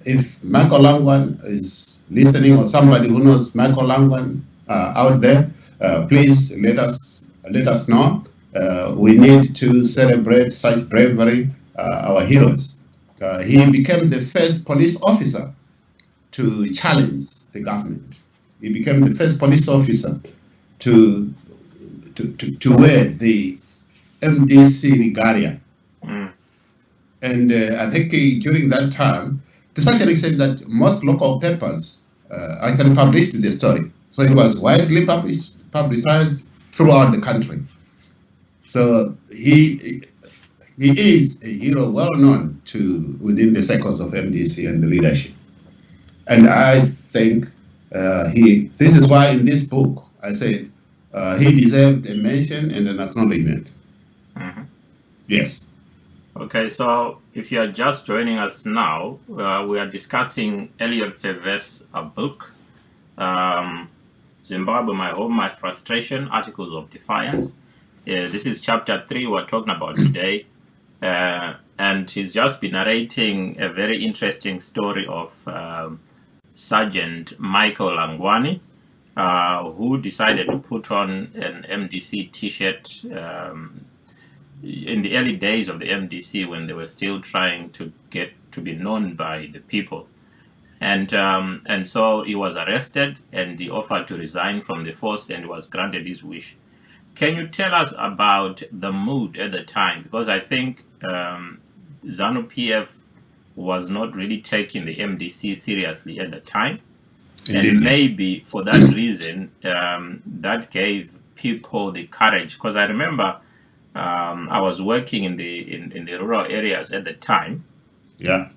if Michael Langwan is listening, or somebody who knows Michael Langwan out there, please let us know. We need to celebrate such bravery, our heroes. He became the first police officer to challenge the government. He became the first police officer to wear the MDC regalia. And I think during that time, to such an extent that most local papers actually published the story. So it was widely publicized throughout the country. So he is a hero well known within the circles of MDC and the leadership. And I think this is why in this book I said he deserved a mention and an acknowledgement. Yes. Okay, so if you are just joining us now, we are discussing Elliot Pfebve's book, Zimbabwe, My Home, My Frustration, Articles of Defiance. This is chapter 3 we're talking about today. And he's just been narrating a very interesting story of Sergeant Michael Langwani, who decided to put on an MDC t-shirt in the early days of the MDC, when they were still trying to get to be known by the people. And so he was arrested, and he offered to resign from the force, and was granted his wish. Can you tell us about the mood at the time? Because I think ZANU-PF was not really taking the MDC seriously at the time. Indeed. And maybe for that reason, that gave people the courage. Because I remember I was working in the rural areas at the time. Yeah.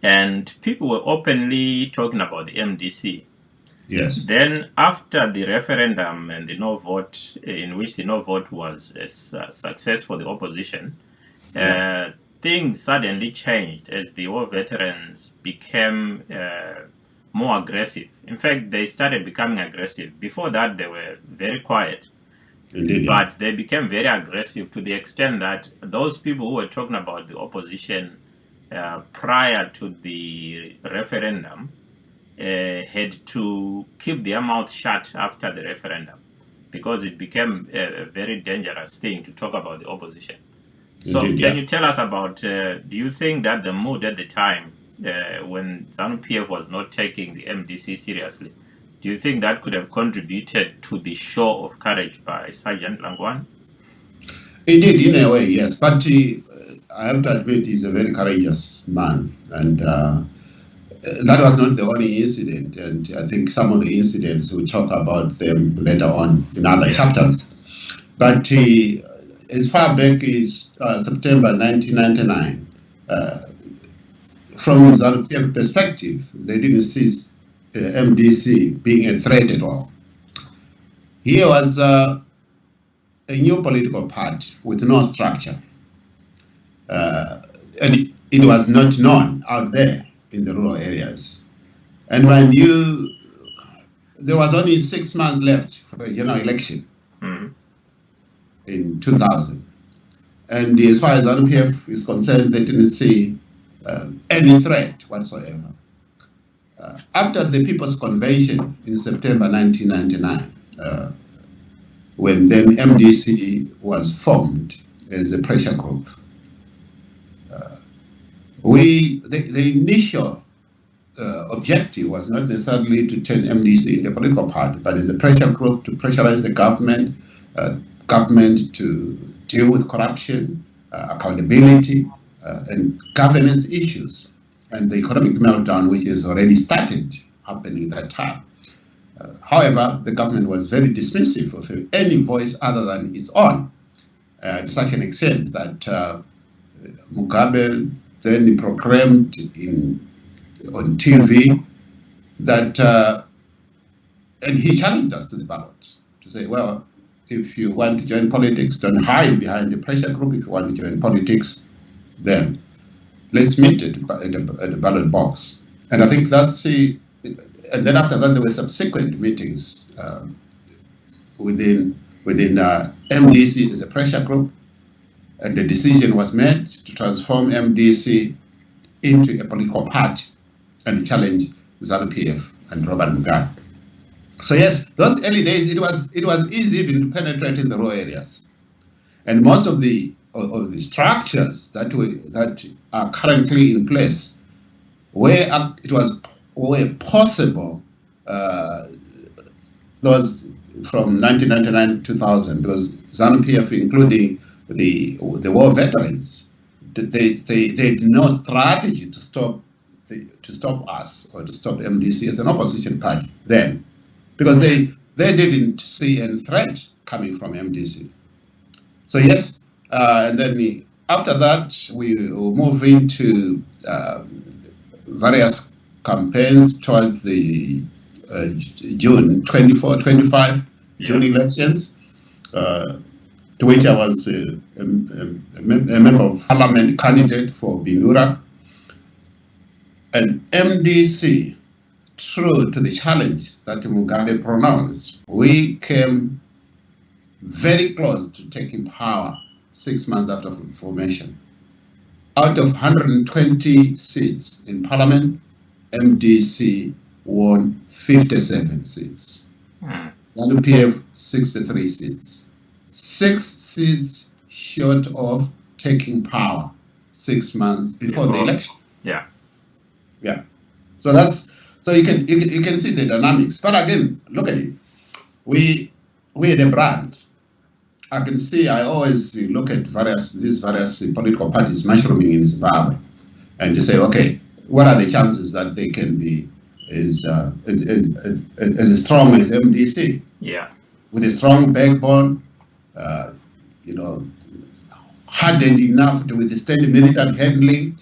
And people were openly talking about the MDC. Yes. Then after the referendum and the no vote, in which the no vote was a success for the opposition, things suddenly changed as the war veterans became more aggressive. In fact, they started becoming aggressive. Before that, they were very quiet. Indeed. But they became very aggressive to the extent that those people who were talking about the opposition prior to the referendum had to keep their mouth shut after the referendum, because it became a very dangerous thing to talk about the opposition. So Indeed, can you tell us about, do you think that the mood at the time, when ZANU-PF was not taking the MDC seriously, do you think that could have contributed to the show of courage by Sergeant Langwani? Indeed, in a way, yes. But I have to admit, he's a very courageous man. And that was not the only incident. And I think some of the incidents, we'll talk about them later on in other chapters. But as far back as September 1999, from ZANU-PF perspective, they didn't see MDC being a threat at all. Here was a new political party with no structure. And it was not known out there in the rural areas. And mind you, there was only 6 months left for the general election in 2000. And as far as ZANU-PF is concerned, they didn't see any threat whatsoever. After the People's Convention in September 1999, when then MDC was formed as a pressure group, the initial objective was not necessarily to turn MDC into a political party, but as a pressure group to pressurize the government, to deal with corruption, accountability, and governance issues, and the economic meltdown which has already started happening at that time. However, the government was very dismissive of any voice other than its own, to such an extent that Mugabe then proclaimed on TV that, and he challenged us to the ballot to say, well, if you want to join politics, don't hide behind the pressure group. If you want to join politics, then let's meet at the ballot box. And I think that's and then after that there were subsequent meetings within MDC as a pressure group, and the decision was made to transform MDC into a political party. and challenge ZANU-PF and Robert Mugabe. So yes, those early days, it was easy even to penetrate in the rural areas. And most of the structures that are currently in place, where it was possible, those from 1999 to 2000, because ZANU-PF, including the war veterans, they had no strategy to stop us or to stop MDC as an opposition party then, because they didn't see any threat coming from MDC. So yes, and then after that we will move into various campaigns towards the June 24-25 June elections, to which I was a member of parliament candidate for Bindura. And MDC, true to the challenge that Mugabe pronounced, we came very close to taking power 6 months after formation. Out of 120 seats in parliament, MDC won 57 seats. ZANU-PF 63 seats. 6 seats short of taking power 6 months before the election. Yeah. So you can see the dynamics. But again, look at it. We had a brand. I can see. I always look at these various political parties mushrooming in Zimbabwe, and to say, okay, what are the chances that they can be as strong as MDC? Yeah. With a strong backbone, hardened enough to withstand military handling.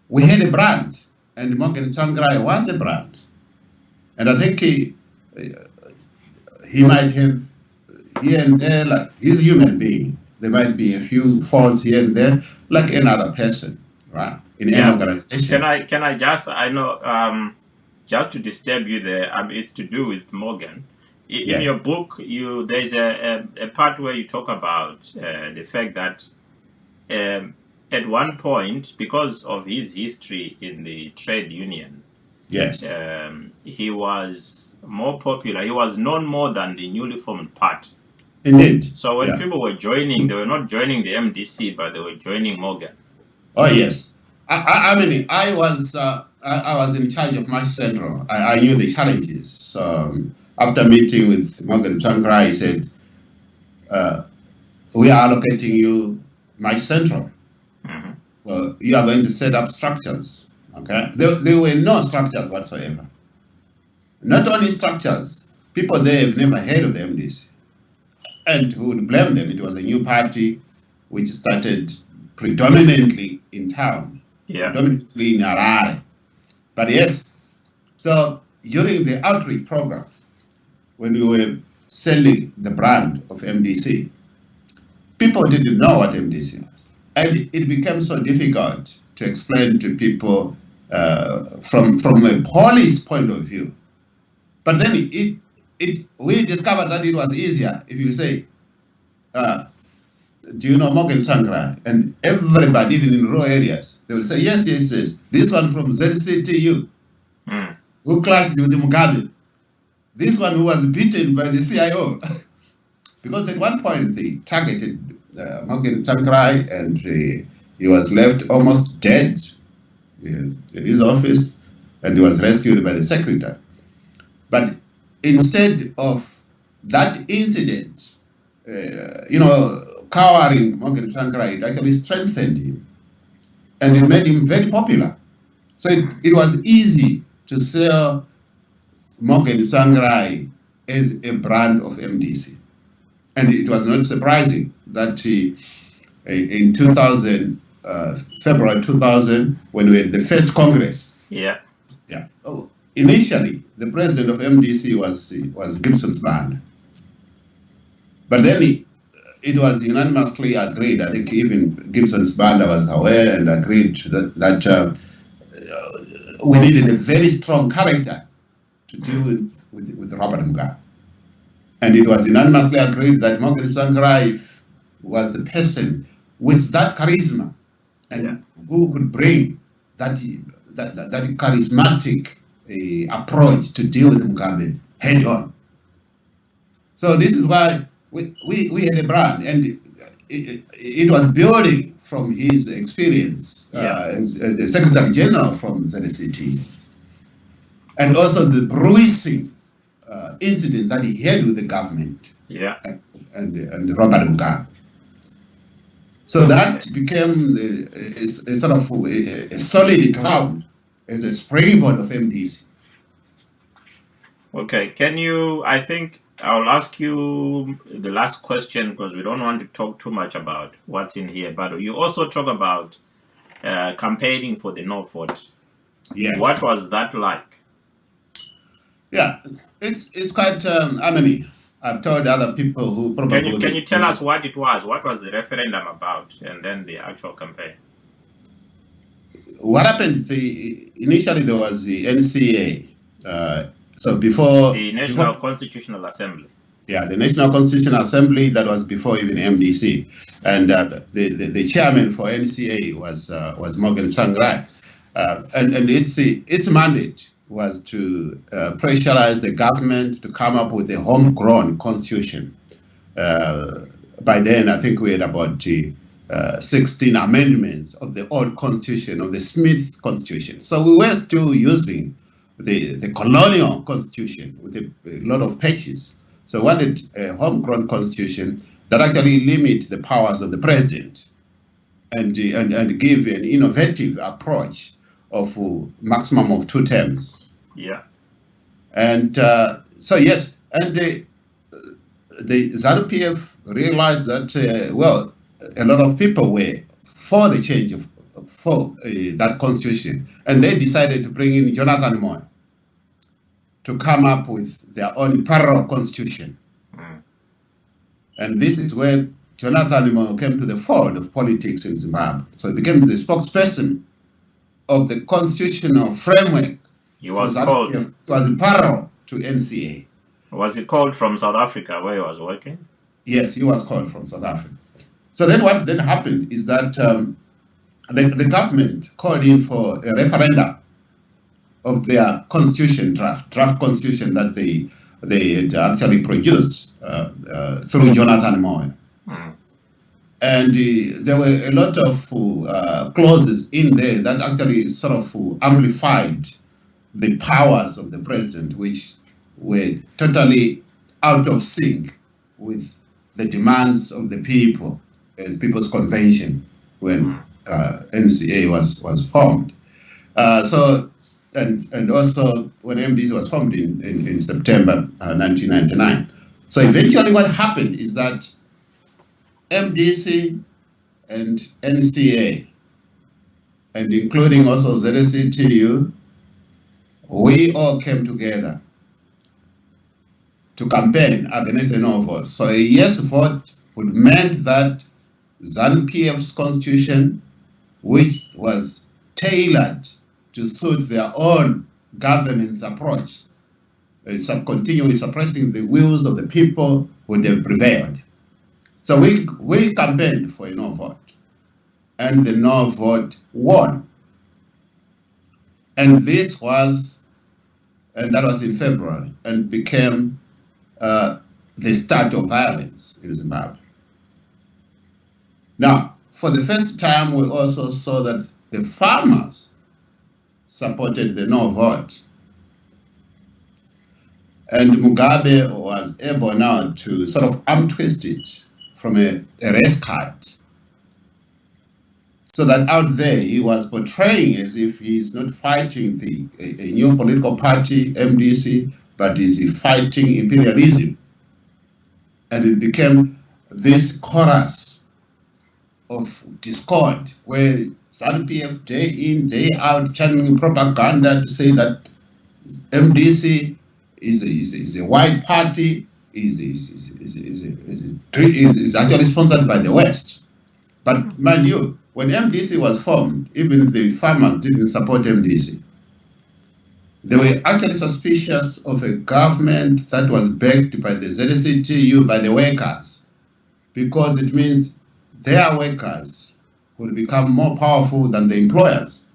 We had a brand, and Morgan Tsvangirai was a brand, and I think he might have here and there, like he's a human being. There might be a few faults here and there, like any other person, right? In any organization. Can I just just to disturb you there? It's to do with Morgan. In your book, there's a part where you talk about the fact that at one point, because of his history in the trade union, he was more popular. He was known more than the newly formed party. Indeed. So when people were joining, they were not joining the MDC, but they were joining Morgan. Oh yes. I mean, I was in charge of March Central. I knew the challenges. After meeting with Morgan Tsvangirai, he said, "We are allocating you March Central, so you are going to set up structures." Okay, there were no structures whatsoever. Not only structures, people there have never heard of the MDC, and who would blame them? It was a new party which started predominantly in town, predominantly in Harare. But yes, so during the outreach program, when we were selling the brand of MDC, people didn't know what MDC was. And it became so difficult to explain to people from a police point of view. But then we discovered that it was easier if you say, do you know Morgan Tsvangirai? And everybody, even in rural areas, they will say, yes. This one from ZCTU, who clashed with Mugabe. This one who was beaten by the CIO. Because at one point they targeted Morgan Tsvangirai, and he was left almost dead in his office, and he was rescued by the secretary. But instead of that incident, cowering Morgan Tsvangirai, it actually strengthened him, and it made him very popular. So it was easy to sell Morgan Tsvangirai as a brand of MDC. And it was not surprising that in 2000, February 2000, when we had the first Congress, initially the president of MDC was Gibson's band. But then it was unanimously agreed. I think even Gibson's band was aware and agreed that we needed a very strong character to deal with Robert Mugabe. And it was unanimously agreed that Morgan Tsvangirai was the person with that charisma and who could bring that that charismatic approach to deal with Mugabe head on. So this is why we had a brand, and it was building from his experience as the Secretary General from ZCT, and also the bruising incident that he had with the government and Robert Mugabe. So that became a sort of a solid ground as a springboard of MDC. Okay, can you, I think I'll ask you the last question because we don't want to talk too much about what's in here, but you also talk about campaigning for the no vote. Yes. What was that like? Yeah, it's quite, I've told other people who probably... Can you tell us what it was? What was the referendum about, and then the actual campaign? What happened is initially there was the NCA. So before... The National Constitutional Assembly. Yeah, the National Constitutional Assembly, that was before even MDC. And the chairman for NCA was Morgan Tsvangirai. And its mandate was to pressurize the government to come up with a homegrown constitution. By then, I think we had about 16 amendments of the old constitution, of the Smith Constitution. So we were still using the colonial constitution with a lot of pages. So we wanted a homegrown constitution that actually limit the powers of the president and give an innovative approach of maximum of 2 terms. Yeah. And so yes, and the ZANU-PF realized that well, a lot of people were for the change for that constitution, and they decided to bring in Jonathan Moyo to come up with their own parallel constitution. And this is where Jonathan Moyo came to the fold of politics in Zimbabwe. So he became the spokesperson of the constitutional framework. He was called. It was parallel to NCA. Was he called from South Africa where he was working? Yes, he was called from South Africa. So then what then happened is that the government called in for a referendum of their constitution draft constitution that they had actually produced through Jonathan Moyo. And there were a lot of clauses in there that actually sort of amplified the powers of the president, which were totally out of sync with the demands of the people as People's Convention when NCA was formed. And also when MDC was formed in September 1999. So eventually what happened is that MDC and NCA, and including also ZCTU, we all came together to campaign against a no vote. So a yes vote would meant that ZANU-PF's constitution, which was tailored to suit their own governance approach, continuing suppressing the wills of the people, would have prevailed. So we campaigned for a no vote, and the no vote won. And that was in February, and became the start of violence in Zimbabwe. Now, for the first time, we also saw that the farmers supported the no vote. And Mugabe was able now to sort of arm twist it from a race card. So that out there he was portraying as if he's not fighting a new political party, MDC, but is fighting imperialism. And it became this chorus of discord where ZANU-PF day in, day out channeling propaganda to say that MDC is a white party, is actually sponsored by the West. But mind you, when MDC was formed, even the farmers didn't support MDC. They were actually suspicious of a government that was backed by the ZCTU, by the workers, because it means their workers would become more powerful than the employers.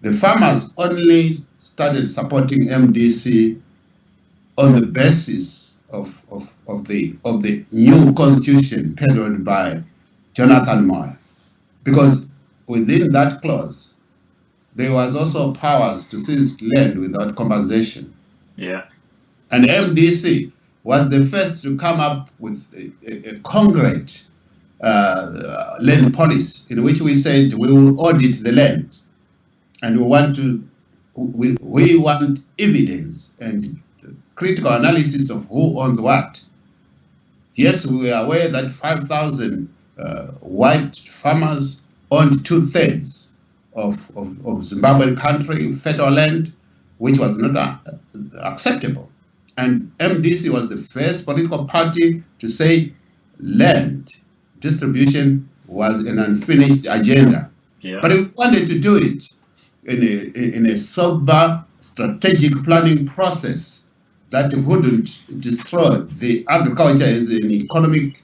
the farmers only started supporting MDC on the basis of the new constitution peddled by Jonathan Moore, because within that clause there was also powers to seize land without compensation. Yeah. And MDC was the first to come up with a concrete land policy in which we said we will audit the land, and we want evidence and critical analysis of who owns what. Yes, we were aware that 5,000 white farmers owned 2/3 of Zimbabwe country, federal land, which was not acceptable. And MDC was the first political party to say land distribution was an unfinished agenda. Yeah. But we wanted to do it in a sober, strategic planning process that wouldn't destroy the agriculture as an economic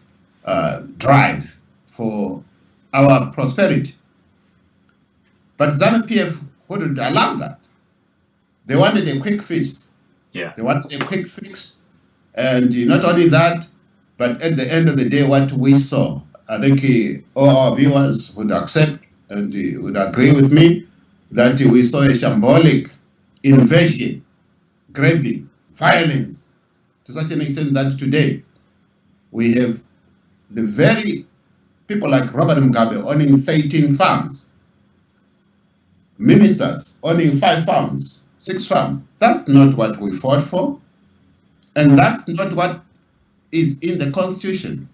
drive for our prosperity. But ZANU-PF wouldn't allow that. They wanted a quick fix. Yeah. They wanted a quick fix. And not only that, but at the end of the day, what we saw, I think all our viewers would accept and would agree with me that we saw a shambolic invasion, grabbing, violence, to such an extent that today we have the very people like Robert Mugabe owning 13 farms, ministers owning 5 farms, 6 farms. That's not what we fought for, and that's not what is in the constitution,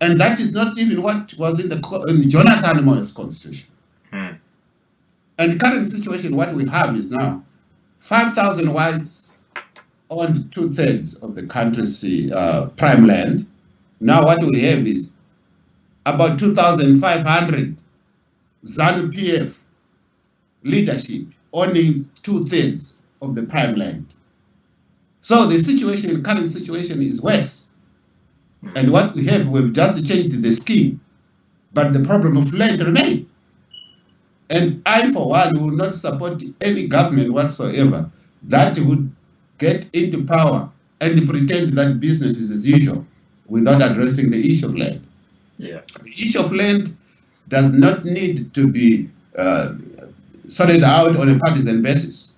and that is not even what was in Jonathan Moy's constitution. And the current situation, what we have is now 5,000 whites owned 2/3 of the country's prime land. Now what we have is about 2,500 ZANU-PF leadership owning 2/3 of the prime land. So the current situation is worse. And what we have, we've just changed the scheme, but the problem of land remains. And I, for one, will not support any government whatsoever that would get into power and pretend that business is as usual without addressing the issue of land. Yeah. The issue of land does not need to be sorted out on a partisan basis.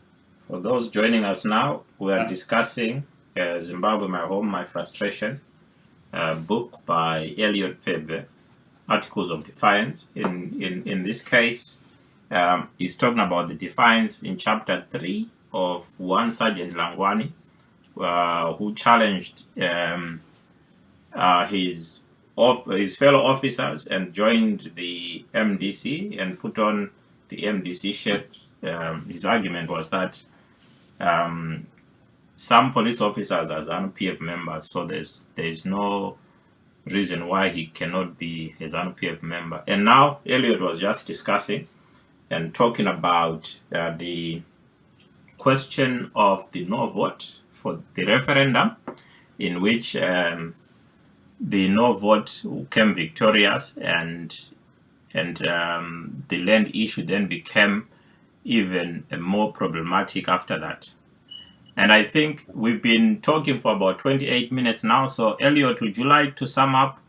For those joining us now, we are discussing Zimbabwe, My Home, My Frustration, book by Elliot Pfebve, Articles of Defiance. In this case, he's talking about the defiance in chapter 3 of one Sergeant Langwani, who challenged his fellow officers and joined the MDC and put on the MDC shirt. His argument was that some police officers are ZANU-PF members, so there's no reason why he cannot be a ZANU-PF member. And now Elliot was just discussing and talking about the question of the no vote for the referendum, in which the no vote came victorious, and the land issue then became even more problematic after that. And I think we've been talking for about 28 minutes now. So Elliot, would you like to sum up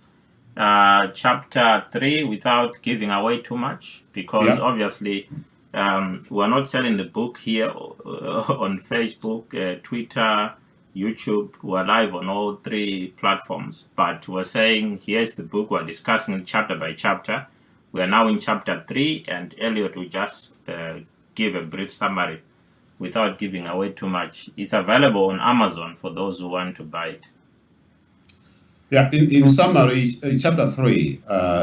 chapter 3 without giving away too much? Because obviously we're not selling the book here on Facebook, Twitter, YouTube. We're live on all 3 platforms. But we're saying, here's the book. We're discussing chapter by chapter. We are now in chapter 3, and Elliot will just give a brief summary without giving away too much. It's available on Amazon for those who want to buy it. Yeah, in summary, chapter 3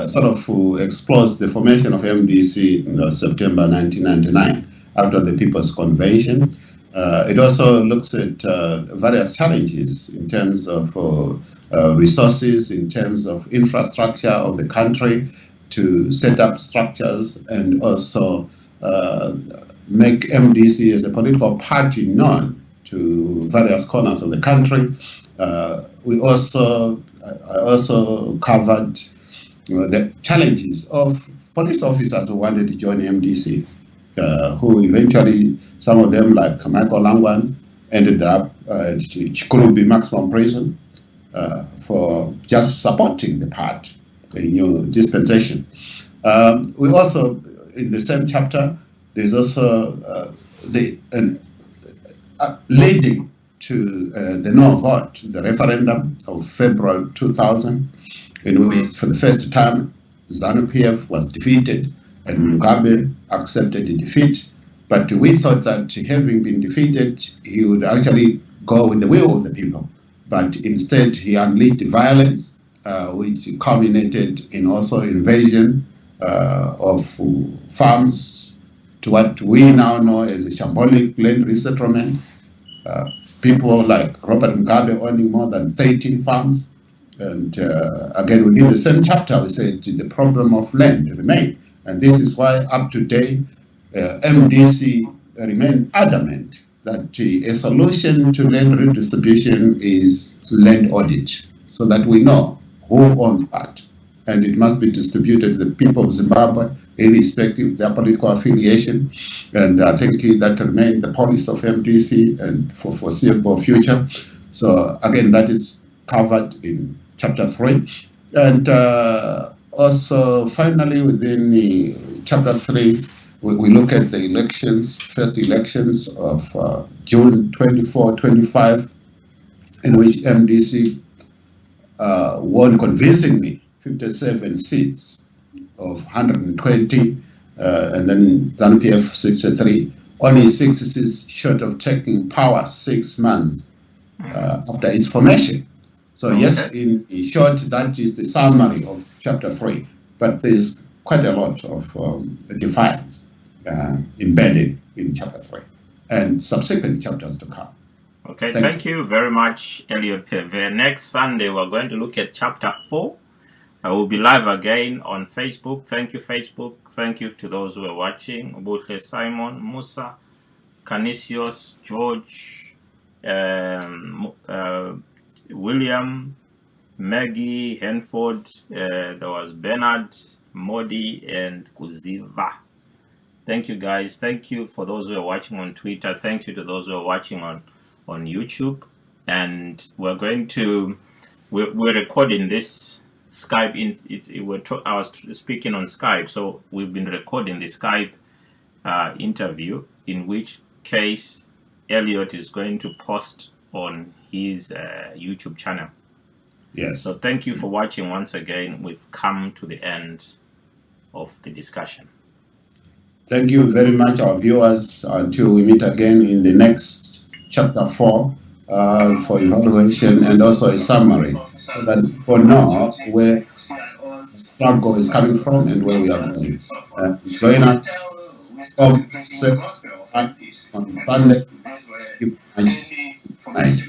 sort of explores the formation of MDC in September 1999 after the People's Convention. It also looks at various challenges in terms of resources, in terms of infrastructure of the country, to set up structures and also make MDC as a political party known to various corners of the country. We also covered the challenges of police officers who wanted to join MDC. who eventually, some of them like Michael Langwan, ended up at Chikurubi maximum prison for just supporting the part, the new dispensation. We also, in the same chapter, there's also leading to the no vote, the referendum of February 2000, in which for the first time ZANU-PF was defeated and Mugabe accepted the defeat. But we thought that having been defeated, he would actually go with the will of the people. But instead, he unleashed violence, which culminated in also invasion of farms to what we now know as a shambolic land resettlement. People like Robert Mugabe owning more than 13 farms. And again, within the same chapter, we said the problem of land remained. And this is why up to date, MDC remain adamant that a solution to land redistribution is land audit, so that we know who owns what. And it must be distributed to the people of Zimbabwe, irrespective of their political affiliation. And I think that remains the policy of MDC and for foreseeable future. So again, that is covered in chapter 3. And also, finally, within the chapter 3, we look at the elections, first elections of June 24, 25, in which MDC won convincingly 57 seats of 120, and then ZANU-PF 63, only 6 seats short of taking power 6 months after its formation. So yes, in short, that is the summary of chapter 3, but there's quite a lot of defiance embedded in chapter 3 and subsequent chapters to come. Okay, thank you very much, Elliot Pfebve. Next Sunday, we're going to look at chapter 4. I will be live again on Facebook. Thank you, Facebook. Thank you to those who are watching. Obuhle Simon, Musa, Canisius, George, William, Maggie, Henford, there was Bernard, Modi, and Kuziva. Thank you, guys. Thank you for those who are watching on Twitter. Thank you to those who are watching on YouTube. And we're going to, we're recording this Skype. I was speaking on Skype, so we've been recording the Skype interview, in which case Elliot is going to post on his YouTube channel. Yes. So thank you for watching once again. We've come to the end of the discussion. Thank you very much, our viewers, until we meet again in the next chapter 4 for evaluation and also a summary, so that people know where the struggle is coming from and where we are going. Join us on Sunday. Good night.